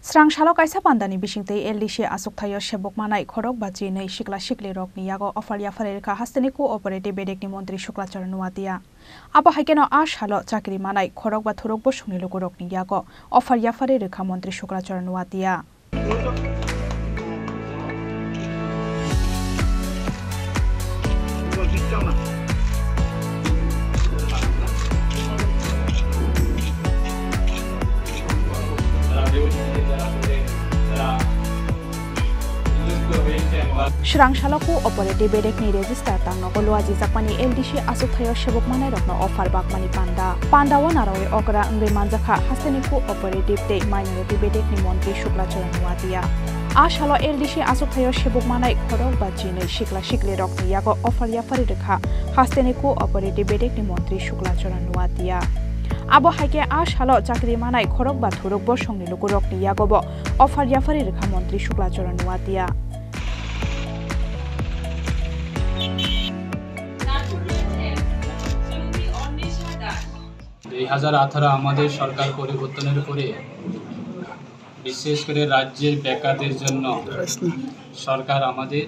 Srang shalok kaisa pandani bisingtei LDC asuk thayo sebok manai khorok baji nei sikla sikli rokni yago offer yafare ka hasteni cooperative bedekni mantri Shuklacharan Nuatia abo haikeno a shalo chakri manai khorok ba thurok bo sungni logo rokni yago offer yafare rekha mantri Shuklacharan Nuatia Srang shaloku operative bedekni register tangno golwaji jakmani LDC asuk thayo sebok manai rokno offer bakmani panda wanaroe okra ngai manjakha hasteni cooperative tei minority bedekni mantri Shuklacharan Nuatia a shalo LDC asuk thayo sebok manai khorok baji nei sikla sikli rokni yago offer yafari rekha hasteni cooperative bedekni mantri Shuklacharan Nuatia abo haike a shalo chakri manai khorok ba thurok bo songni logo rokni yago bo offer yafari rekha mantri Shuklacharan Nuatia 2018 আমাদের সরকার পরিবর্তনের পরে বিশেষ করে রাজ্যের বেকারদের জন্য সরকার আমাদের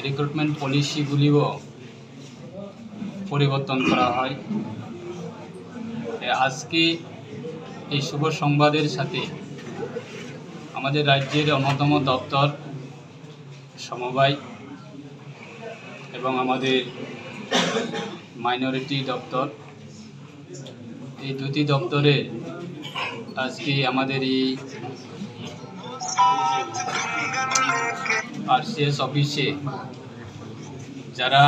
recruitment পলিসিগুলিও পরিবর্তন করা হয় আজকে এই শুভ সংবাদের সাথে আমাদের রাজ্যের অন্যতম দপ্তর সমবায় এবং আমাদের মাইনরিটি দপ্তর এই দুটি দপ্তরে আজকে আমাদের এই আরসিএস অফিসে যারা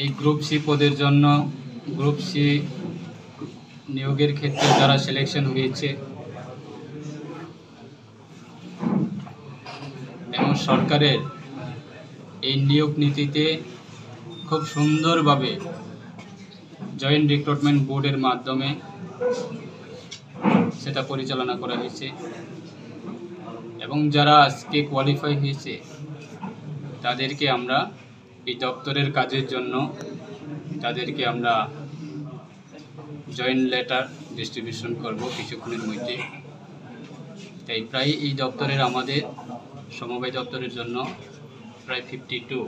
এই গ্রুপ সি পদের জন্য গ্রুপ সি নিয়োগের ক্ষেত্রে যারা সিলেকশন হয়েছে এবং সরকারের এই নিয়োগ নীতিতে খুব সুন্দরভাবে জয়েন্ট রিক্রুটমেন্ট বোর্ডের মাধ্যমে সেটা পরিচালনা করা হয়েছে এবং যারা আজকে কোয়ালিফাই হয়েছে তাদেরকে আমরা এই দপ্তরের কাজের জন্য তাদেরকে আমরা জয়েন্ট লেটার ডিস্ট্রিবিউশন করব কিছুক্ষণের মধ্যে তাই প্রায় এই দপ্তরের আমাদের সমবায় দপ্তরের জন্য প্রায় 52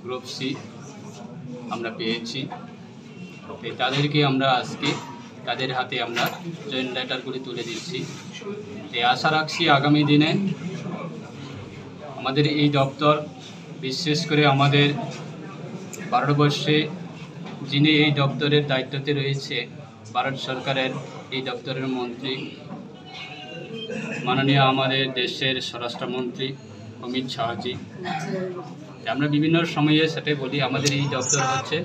গ্রুপ সি আমরা পেয়েছি তাদেরকে আমরা আজকে তাদের হাতে আমরা জয়েন্ট লেটারগুলি তুলে দিচ্ছি তাই আশা রাখছি আগামী দিনে আমাদের এই দপ্তর বিশেষ করে আমাদের ভারতবর্ষে যিনি এই দপ্তরের দায়িত্বতে রয়েছে ভারত সরকারের এই দপ্তরের মন্ত্রী মাননীয় আমাদের দেশের স্বরাষ্ট্রমন্ত্রী অমিত শাহজি আমরা বিভিন্ন সময়ে সেটাই বলি আমাদের এই দপ্তর হচ্ছে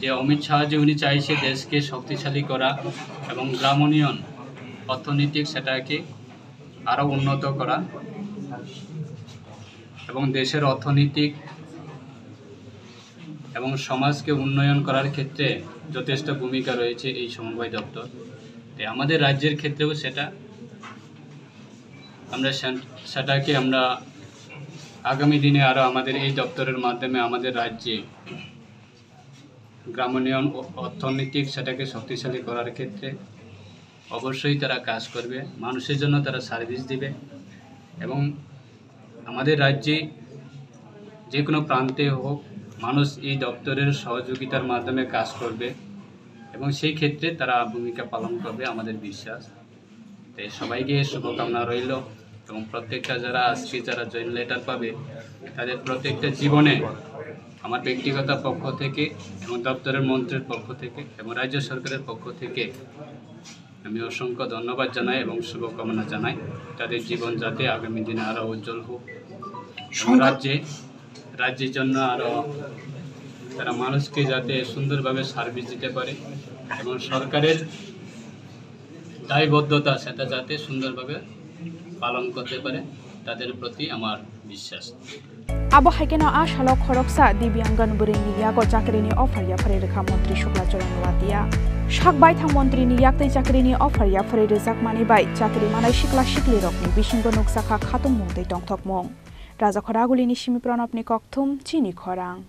যে অমিত শাহজি উনি চাইছে দেশকে শক্তিশালী করা এবং গ্রাম উন্নয়ন অর্থনৈতিক সেটাকে আরও উন্নত করা এবং দেশের অর্থনৈতিক এবং সমাজকে উন্নয়ন করার ক্ষেত্রে যথেষ্ট ভূমিকা রয়েছে এই সমবায় দপ্তর আমাদের রাজ্যের ক্ষেত্রেও সেটা আমরা সেটাকে আমরা আগামী দিনে আরও আমাদের এই দপ্তরের মাধ্যমে আমাদের রাজ্যে গ্রাম উন্নয়ন অর্থনৈতিক সেটাকে শক্তিশালী করার ক্ষেত্রে অবশ্যই তারা কাজ করবে মানুষের জন্য তারা সার্ভিস দিবে এবং আমাদের রাজ্যে যে কোনো প্রান্তে হোক মানুষ এই দপ্তরের সহযোগিতার মাধ্যমে কাজ করবে এবং সেই ক্ষেত্রে তারা ভূমিকা পালন করবে আমাদের বিশ্বাস তাই সবাইকে শুভকামনা রইল এবং প্রত্যেকটা যারা আজকে যারা জয়েন্ট লেটার পাবে তাদের প্রত্যেকটা জীবনে আমার ব্যক্তিগত পক্ষ থেকে এবং দপ্তরের মন্ত্রীর পক্ষ থেকে এবং রাজ্য সরকারের পক্ষ থেকে আমি অসংখ্য ধন্যবাদ জানাই এবং শুভকামনা জানাই তাদের জীবন যাতে আগামী দিনে আরও উজ্জ্বল হোক রাজ্যের জন্য আরও তারা মানুষকে যাতে সুন্দরভাবে সার্ভিস দিতে পারে এবং সরকারের দায়বদ্ধতা সেটা যাতে সুন্দরভাবে পালন করতে পারে তাদের প্রতি আমার বিশ্বাস abo haikeno a shalo khoroksa dibyangan burini yago chakrini offer yafare rekha mantri Shuklacharan Nuatia shakbai thang mantri ni yaktei chakrini offer yafare rejak mani bai chakri manai sikla sikli rokni bisingo nuksakha khatung mungtei tongthok mong Raja Khoragulini Simi Pranab ni Kokthum Chini Khorang